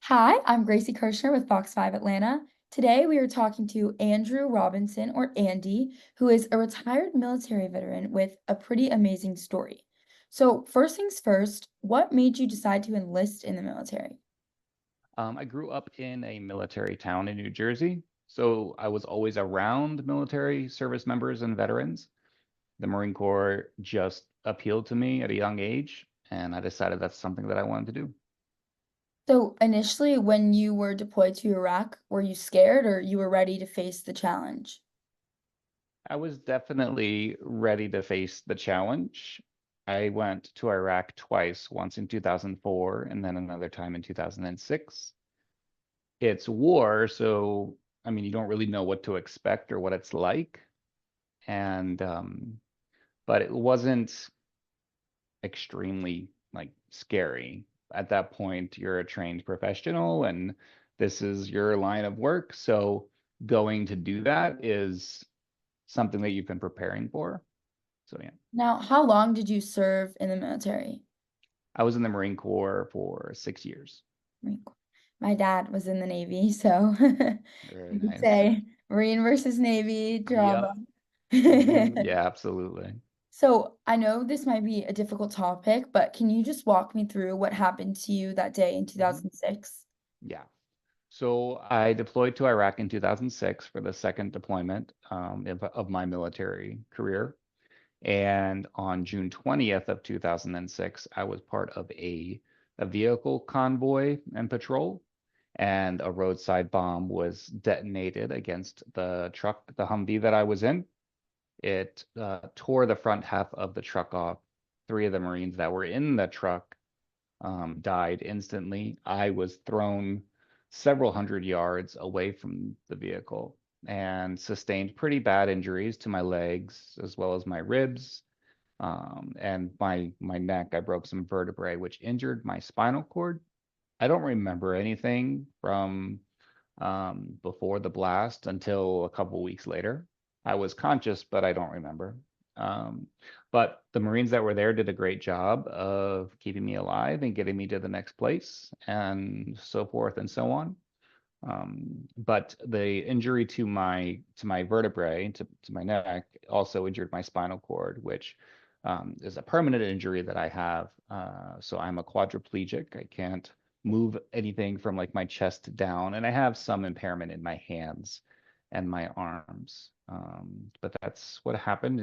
Hi, I'm Gracie Kirschner with Fox 5 Atlanta. Today we are talking to Andrew Robinson, or Andy, who is a retired military veteran with a pretty amazing story. So, first things first, what made you decide to enlist in the military? I grew up in a military town in New Jersey, so I was always around military service members and veterans. The Marine Corps just appealed to me at a young age, and I decided that's something that I wanted to do. So, initially, when you were deployed to Iraq, were you scared or you were ready to face the challenge? I was definitely ready to face the challenge. I went to Iraq twice, once in 2004 and then another time in 2006. It's war, so I mean, you don't really know what to expect or what it's like. And but it wasn't extremely like scary. At that point, you're a trained professional and this is your line of work. So going to do that is something that you've been preparing for. So yeah, Now, how long did you serve in the military? I was in the Marine Corps for 6 years. Marine Corps. My dad was in the Navy, so Very you could nice. say Marine versus Navy drama. Yep. Yeah, absolutely. So I know this might be a difficult topic, but can you just walk me through what happened to you that day in Mhm. 2006? Yeah. So I deployed to Iraq in 2006 for the second deployment of my military career. And on June 20th of 2006, I was part of a vehicle convoy and patrol, and a roadside bomb was detonated against the truck, the Humvee that I was in. It tore the front half of the truck off. Three of the Marines that were in the truck died instantly. I was thrown several hundred yards away from the vehicle and sustained pretty bad injuries to my legs as well as my ribs and my neck. I broke some vertebrae, which injured my spinal cord. I don't remember anything from before the blast until a couple weeks later. I was conscious, but I don't remember. Um, but the Marines that were there did a great job of keeping me alive and getting me to the next place, and so forth and so on. But the injury to my vertebrae, to my neck, also injured my spinal cord, which is a permanent injury that I have. So I'm a quadriplegic. I can't move anything from like my chest down, and I have some impairment in my hands and my arms. But that's what happened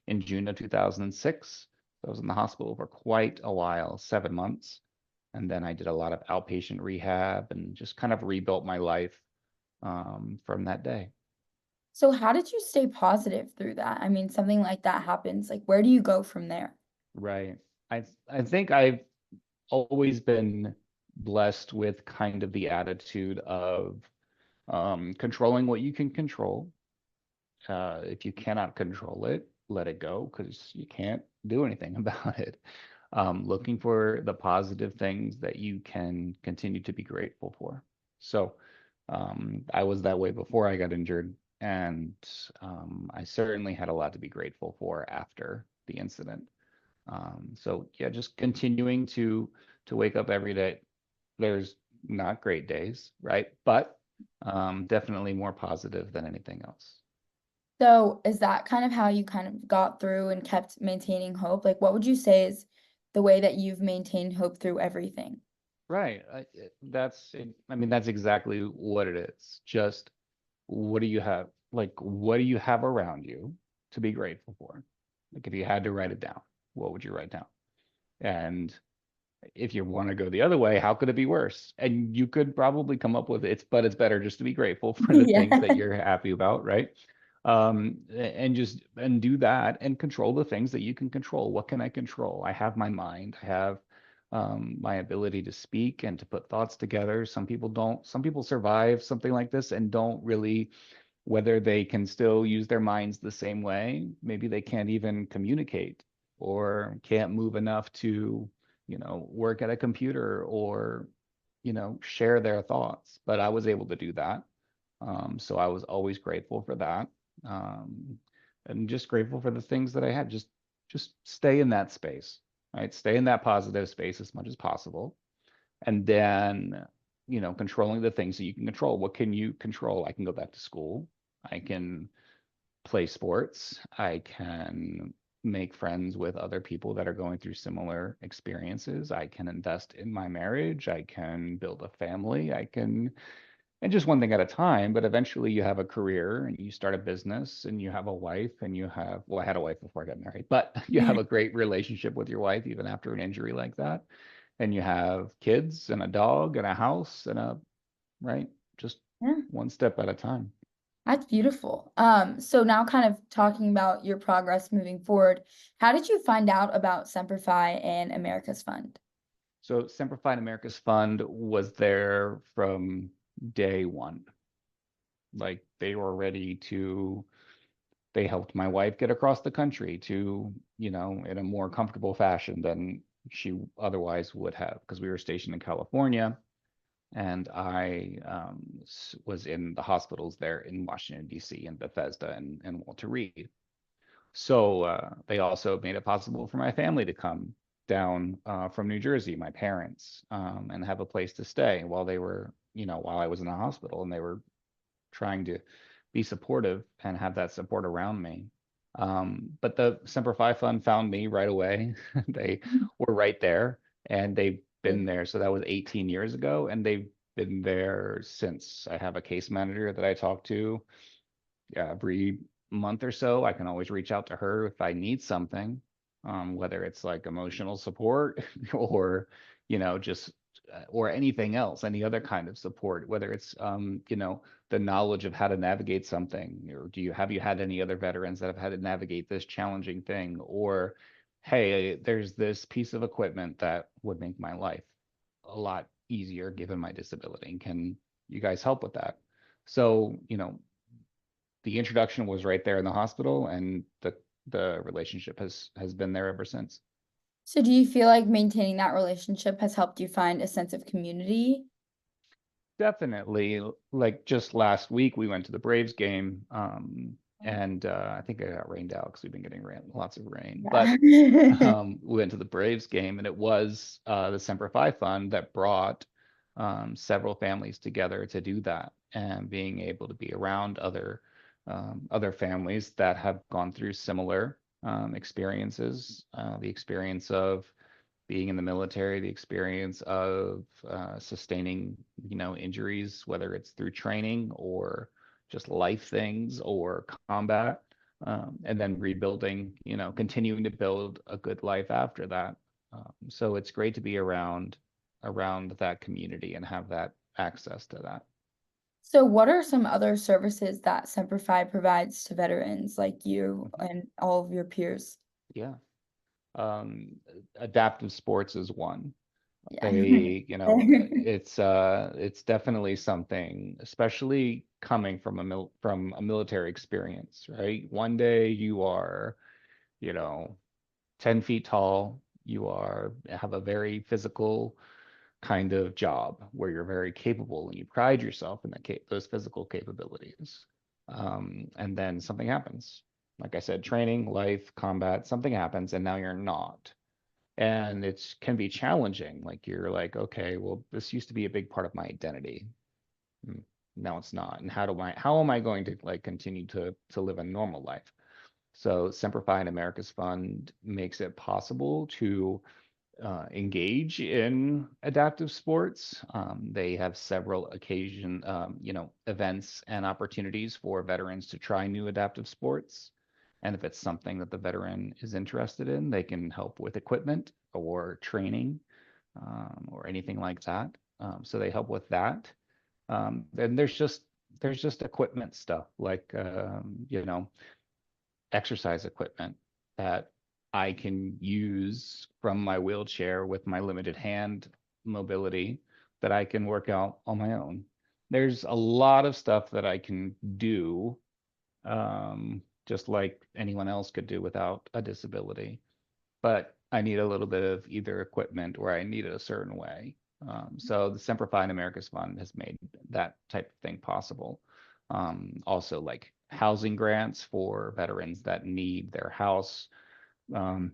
in June of 2006. I was in the hospital for quite a while, 7 months. And then I did a lot of outpatient rehab and just kind of rebuilt my life from that day. So how did you stay positive through that? I mean, something like that happens. Like, where do you go from there? Right. I think I've always been blessed with kind of the attitude of controlling what you can control. If you cannot control it, let it go because you can't do anything about it. Looking for the positive things that you can continue to be grateful for. So I was that way before I got injured, and I certainly had a lot to be grateful for after the incident. So yeah, just continuing to wake up every day. There's not great days, right? But definitely more positive than anything else. So is that kind of how you kind of got through and kept maintaining hope? Like, what would you say is the way that you've maintained hope through everything? Right. I mean, that's exactly what it is. Just what do you have? Like, what do you have around you to be grateful for? Like, if you had to write it down, what would you write down? And if you want to go the other way, how could it be worse? And you could probably come up with but it's better just to be grateful for the things that Yeah. you're happy about, right? And just and do that and control the things that you can control. What can I control? I have my mind. I have my ability to speak and to put thoughts together. Some people don't. Some people survive something like this and don't really, whether they can still use their minds the same way. Maybe they can't even communicate or can't move enough to, work at a computer or, share their thoughts. But I was able to do that. So I was always grateful for that. Um, and just grateful for the things that I had. Just stay in that space, right? Stay in that positive space as much as possible. And then controlling the things that you can control. What can you control? I can go back to school. I can play sports. I can make friends with other people that are going through similar experiences. I can invest in my marriage. I can build a family. And just one thing at a time, but eventually you have a career and you start a business and you have a wife and well, I had a wife before I got married, but you have a great relationship with your wife even after an injury like that. And you have kids and a dog and a house right? Just Yeah. one step at a time. That's beautiful. So now kind of talking about your progress moving forward, how did you find out about Semperfi and America's Fund? So Simplified America's Fund was there from day one. Like they were ready to, they helped my wife get across the country to, in a more comfortable fashion than she otherwise would have, because we were stationed in California and I was in the hospitals there in Washington, D.C., and Bethesda and Walter Reed. So they also made it possible for my family to come down from New Jersey, my parents, and have a place to stay while they were, while I was in the hospital, and they were trying to be supportive and have that support around me. But the Semper Fi Fund found me right away. They were right there, and they've been there. So that was 18 years ago, and they've been there since. I have a case manager that I talk to every month or so. I can always reach out to her if I need something, whether it's like emotional support or, just or anything else, any other kind of support, whether it's, the knowledge of how to navigate something, or have you had any other veterans that have had to navigate this challenging thing, or hey, there's this piece of equipment that would make my life a lot easier given my disability. Can you guys help with that? So, the introduction was right there in the hospital, and the relationship has been there ever since. So do you feel like maintaining that relationship has helped you find a sense of community? Definitely, like just last week we went to the Braves game, and I think I got rained out because we've been getting lots of rain. But Yeah. we went to the Braves game, and it was the Semper Fi Fund that brought several families together to do that, and being able to be around other families that have gone through similar experiences, the experience of being in the military, the experience of sustaining, injuries, whether it's through training or just life things or combat, and then rebuilding, continuing to build a good life after that. So it's great to be around that community and have that access to that. So what are some other services that Semper Fi provides to veterans like you Mhm. and all of your peers? Yeah. Um, Adaptive sports is one. Yeah. They, it's definitely something, especially coming from from a military experience, right? One day you are, you know, 10 feet tall, have a very physical kind of job where you're very capable and you pride yourself in those physical capabilities. And then something happens. Like I said, training, life, combat, something happens, and now you're not, and it can be challenging. Like you're like, okay, well, this used to be a big part of my identity. Hmm, now it's not. And how am I going to like continue to live a normal life? So Simplify and America's Fund makes it possible to engage in adaptive sports. They have several events and opportunities for veterans to try new adaptive sports. And if it's something that the veteran is interested in, they can help with equipment or training, or anything like that. So they help with that. Then there's just equipment stuff like exercise equipment that I can use from my wheelchair with my limited hand mobility that I can work out on my own. There's a lot of stuff that I can do, just like anyone else could do without a disability, but I need a little bit of either equipment or I need it a certain way. So the Simplifying America's Fund has made that type of thing possible. Also, like housing grants for veterans that need their house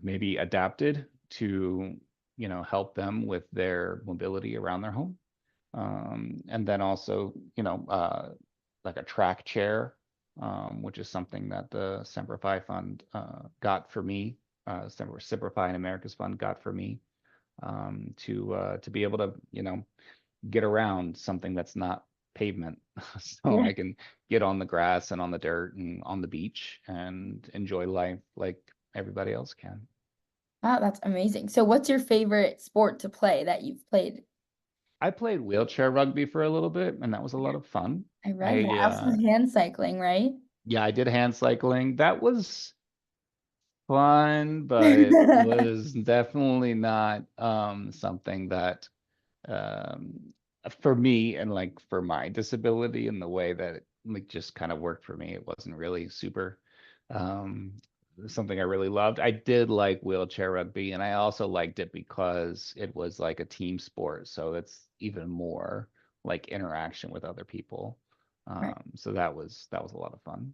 maybe adapted to, help them with their mobility around their home. And then also, like a track chair, which is something that the Simplify Fund got for me, Simplify in America's Fund got for me, to be able to, get around something that's not pavement, so Yeah. I can get on the grass and on the dirt and on the beach and enjoy life like everybody else can. Wow, that's amazing. So what's your favorite sport to play that you've played? I played wheelchair rugby for a little bit, and that was a lot of fun. I read that. I Also hand cycling, right? Yeah, I did hand cycling. That was fun, but it was definitely not something that um for me and like for my disability and the way that it like just kind of worked for me. It wasn't really super um something I really loved. I did like wheelchair rugby, and I also liked it because it was like a team sport, so it's even more like interaction with other people. Right. So that was a lot of fun.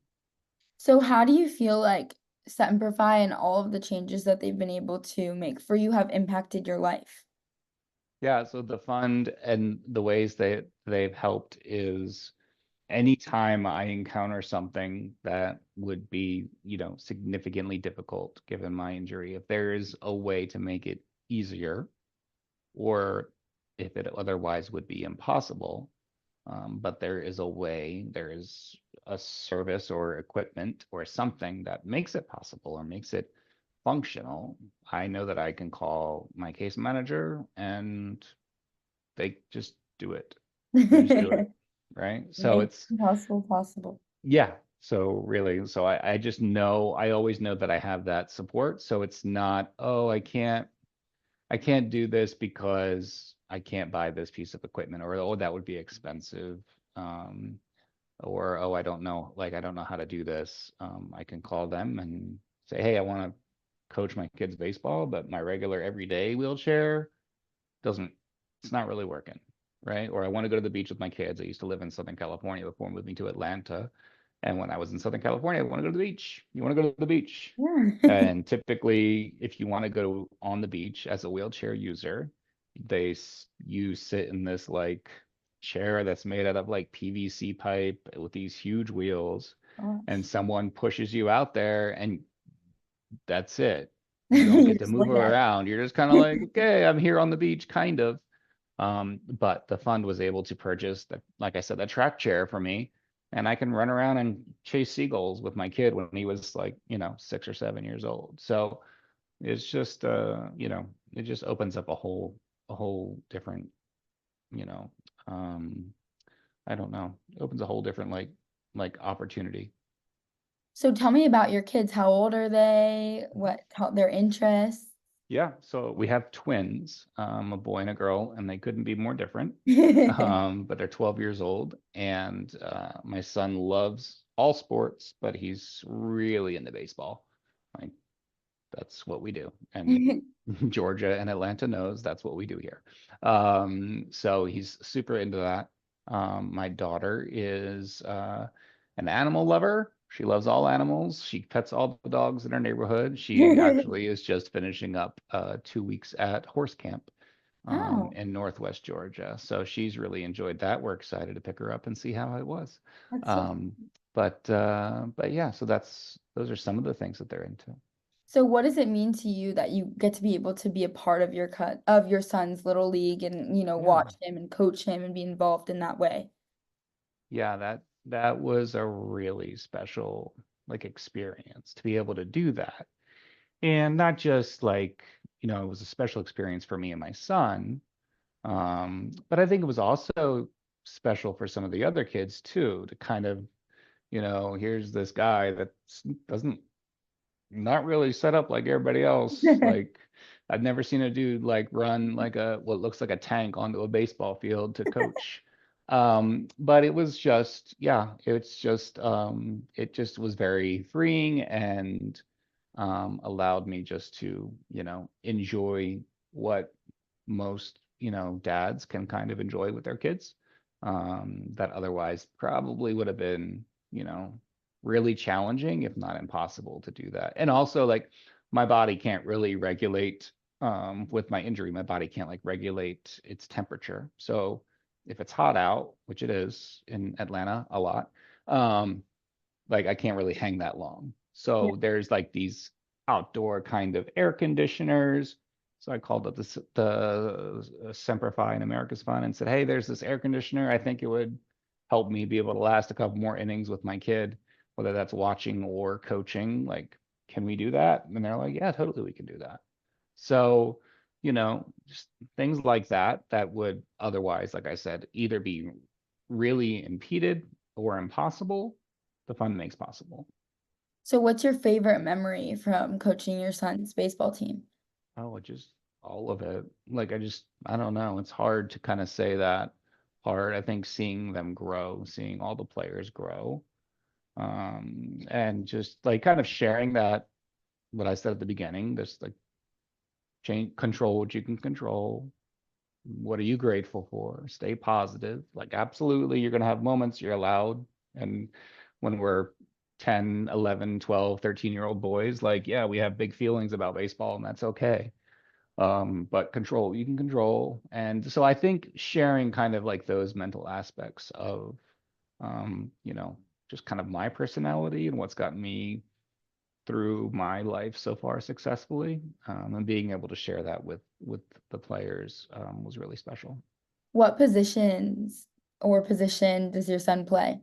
So how do you feel like Semperfi and all of the changes that they've been able to make for you have impacted your life? Yeah, so the fund and the ways they've helped is anytime I encounter something that would be, significantly difficult given my injury, if there is a way to make it easier, or if it otherwise would be impossible, but there is a way, there is a service or equipment or something that makes it possible or makes it functional, I know that I can call my case manager and they just do it. They just do it, right? So Make it's impossible possible. yeah. So really, so I just know I always know that I have that support. So it's not, oh, I can't do this because I can't buy this piece of equipment, or oh, that would be expensive. Um, or oh, I don't know, like I don't know how to do this. I can call them and say, hey, I want to coach my kids baseball, but my regular everyday wheelchair doesn't, it's not really working, right? Or I want to go to the beach with my kids. I used to live in Southern California before moving to Atlanta. And when I was in Southern California, I want to go to the beach. You want to go to the beach. Yeah. And typically, if you want to go on the beach as a wheelchair user, you sit in this like chair that's made out of like PVC pipe with these huge wheels, and Gosh. someone pushes you out there, and that's it. You don't You get to just move land. around. You're just kind of like, okay, I'm here on the beach, kind of. But the fund was able to purchase that, like I said, that track chair for me, and I can run around and chase seagulls with my kid when he was like, 6 or 7 years old. So it's just, it just opens up a whole different, you know, um, I don't know, it opens a whole different like opportunity. So tell me about your kids. How old are they? How their interests? Yeah, so we have twins, a boy and a girl, and they couldn't be more different. But they're 12 years old, and my son loves all sports, but he's really into baseball. Like that's what we do, and Georgia and Atlanta knows that's what we do here. So he's super into that. My daughter is an animal lover. She loves all animals. She pets all the dogs in our neighborhood. She actually is just finishing up 2 weeks at horse camp Oh, in Northwest Georgia. So she's really enjoyed that. We're excited to pick her up and see how it was. that's so. Um, but yeah, so those are some of the things that they're into. So what does it mean to you that you get to be able to be a part of your son's little league and, Yeah. watch him and coach him and be involved in that way? Yeah, that was a really special like experience to be able to do that. And not just like, it was a special experience for me and my son, but I think it was also special for some of the other kids too, to kind of, here's this guy that doesn't not really set up like everybody else. Like I've never seen a dude like run like a what looks like a tank onto a baseball field to coach. But it was just, yeah, it just was very freeing and allowed me just to, enjoy what most, dads can kind of enjoy with their kids, that otherwise probably would have been, really challenging, if not impossible to do that. And also, like, my body can't really regulate, with my injury, my body can't like regulate its temperature. So if it's hot out, which it is in Atlanta a lot, um, like I can't really hang that long. Yeah. So there's like these outdoor kind of air conditioners. So I called up the Semperfi in America's Fun and said, "Hey, there's this air conditioner. I think it would help me be able to last a couple more innings with my kid, whether that's watching or coaching. Like, can we do that?" And they're like, "Yeah, totally, we can do that." So, just things like that that would otherwise, like I said, either be really impeded or impossible, the fun makes possible. So what's your favorite memory from coaching your son's baseball team? Oh, just all of it. Like I don't know. It's hard to kind of say that hard. I think seeing them grow, seeing all the players grow, and just like kind of sharing that, what I said at the beginning, this like change, control what you can control. What are you grateful for? Stay positive. Like absolutely, you're going to have moments you're allowed. And when we're 10, 11, 12, 13-year-old boys, like, yeah, we have big feelings about baseball and that's okay. But control, you can control. And so I think sharing kind of like those mental aspects of, um, you know, just kind of my personality and what's gotten me through my life so far successfully, and being able to share that with the players, was really special. What positions or position does your son play?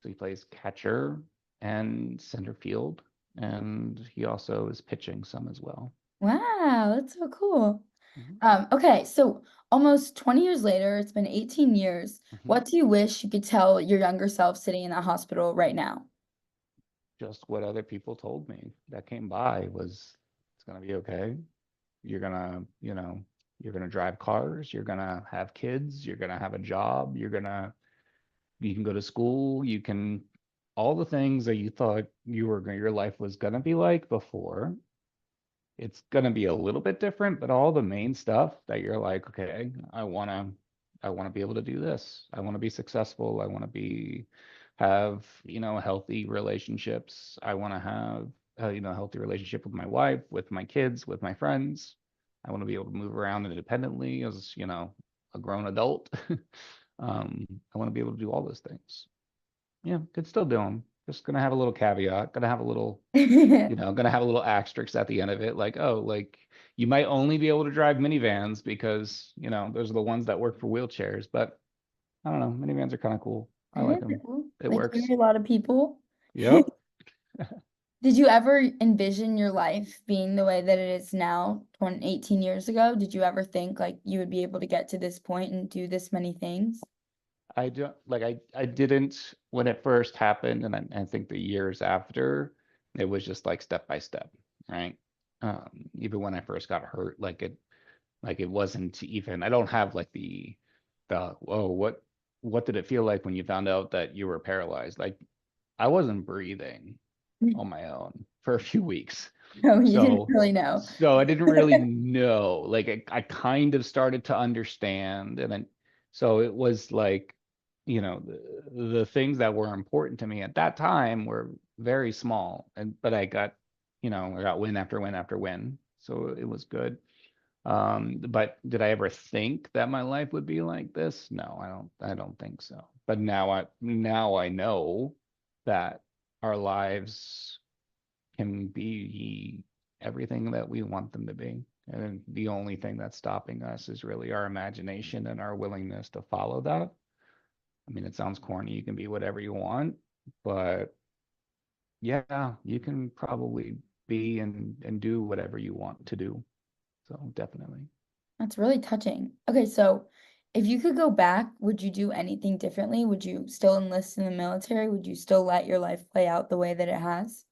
So he plays catcher and center field, and he also is pitching some as well. Wow, that's so cool. Mhm. Okay, so almost 20 years later, it's been 18 years. Mhm. What do you wish you could tell your younger self sitting in that hospital right now? Just what other people told me that came by was it's gonna be okay. You're gonna, you're gonna drive cars, you're gonna have kids, you're gonna have a job, you can go to school, you can all the things that you thought your life was gonna be like before. It's gonna be a little bit different, but all the main stuff that you're like, okay, I wanna be able to do this. I wanna be successful. I wanna have, healthy relationships. I wanna have, a healthy relationship with my wife, with my kids, with my friends. I wanna be able to move around independently as, a grown adult. I wanna be able to do all those things. Yeah, could still do them. Just gonna have a little caveat, gonna have a little asterisk at the end of it, like, oh, like you might only be able to drive minivans because, those are the ones that work for wheelchairs. But I don't know, minivans are kind of cool. I like They're them. cool. It They works. carry a lot of people. Yep. Did you ever envision your life being the way that it is now, 20 18 years ago? Did you ever think like you would be able to get to this point and do this many things? I don't like I didn't when it first happened, and I think the years after, it was just like step by step, right? Even when I first got hurt, like it wasn't even, I don't have like the whoa, what did it feel like when you found out that you were paralyzed? Like I wasn't breathing on my own for a few weeks. No, you didn't So really know. so I didn't really know. Like I kind of started to understand, and then so it was like, the things that were important to me at that time were very small, and but I got win after win after win. So it was good. But did I ever think that my life would be like this? No, I don't think so. But now I know that our lives can be everything that we want them to be. And the only thing that's stopping us is really our imagination and our willingness to follow that. I mean, it sounds corny, you can be whatever you want, but yeah, you can probably be and do whatever you want to do. So definitely. That's really touching. Okay, so if you could go back, would you do anything differently? Would you still enlist in the military? Would you still let your life play out the way that it has?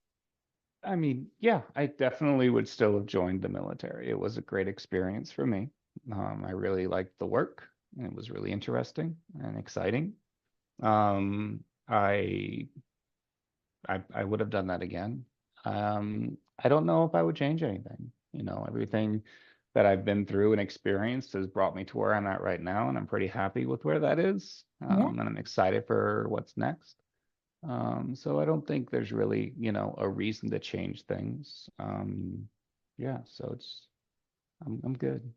I mean, yeah, I definitely would still have joined the military. It was a great experience for me. I really liked the work, and it was really interesting and exciting. Um, I, I would have done that again. I don't know if I would change anything. Everything that I've been through and experienced has brought me to where I'm at right now, and I'm pretty happy with where that is. Yeah, And I'm excited for what's next. So I don't think there's really, a reason to change things. Yeah, so I'm good.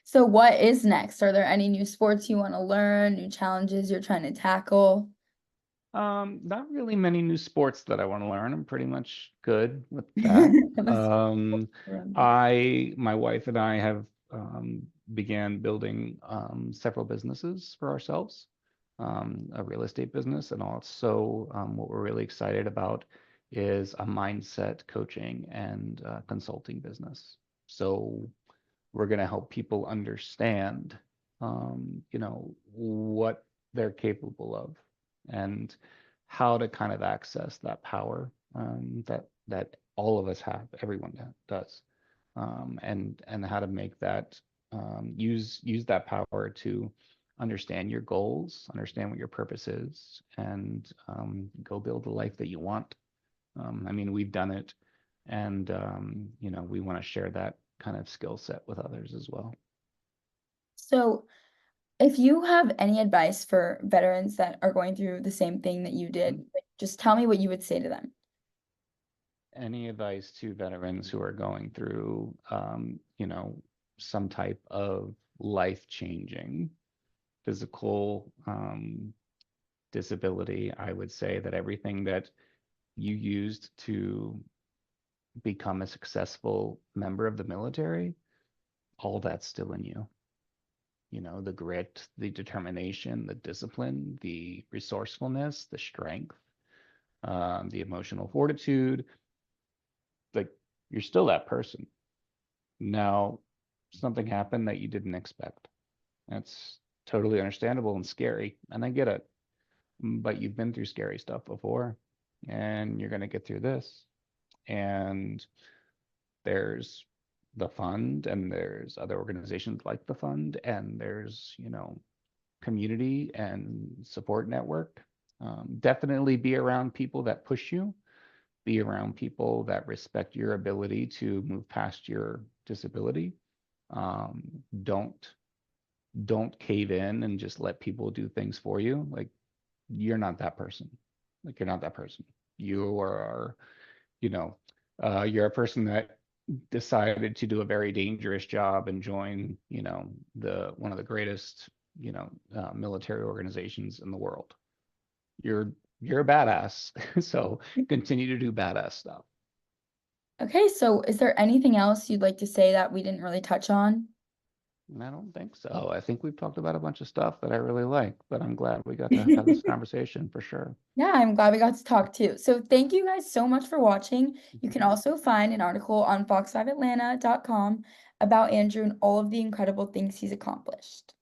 So what is next? Are there any new sports you want to learn, new challenges you're trying to tackle? Not really many new sports that I want to learn. I'm pretty much good with that. That must Um, be my wife and I have began building several businesses for ourselves, a real estate business, and also what we're really excited about is a mindset coaching and consulting business. So we're going to help people understand, what they're capable of and how to kind of access that power that all of us have, everyone does, and how to make that use that power to understand your goals, understand what your purpose is, and go build the life that you want. I mean, we've done it, and we want to share that kind of skill set with others as well. So, if you have any advice for veterans that are going through the same thing that you did, Mhm. like, just tell me what you would say to them. Any advice to veterans who are going through, some type of life-changing physical disability? I would say that everything that you used to become a successful member of the military, all that's still in you. The grit, the determination, the discipline, the resourcefulness, the strength, the emotional fortitude. Like, you're still that person. Now, something happened that you didn't expect. That's totally understandable and scary, and I get it. But you've been through scary stuff before, and you're going to get through this. And there's the fund, and there's other organizations like the fund, and there's, community and support network. Definitely be around people that push you, be around people that respect your ability to move past your disability. Um, don't don't cave in and just let people do things for you. Like, you're not that person. Like, you're not that person. You are, you know, you're a person that decided to do a very dangerous job and join, the one of the greatest, military organizations in the world. You're a badass. So continue to do badass stuff. Okay, so is there anything else you'd like to say that we didn't really touch on? And I don't think so. I think we've talked about a bunch of stuff that I really like, but I'm glad we got to have this conversation for sure. Yeah, I'm glad we got to talk too. So thank you guys so much for watching. You can also find an article on fox5atlanta.com about Andrew and all of the incredible things he's accomplished.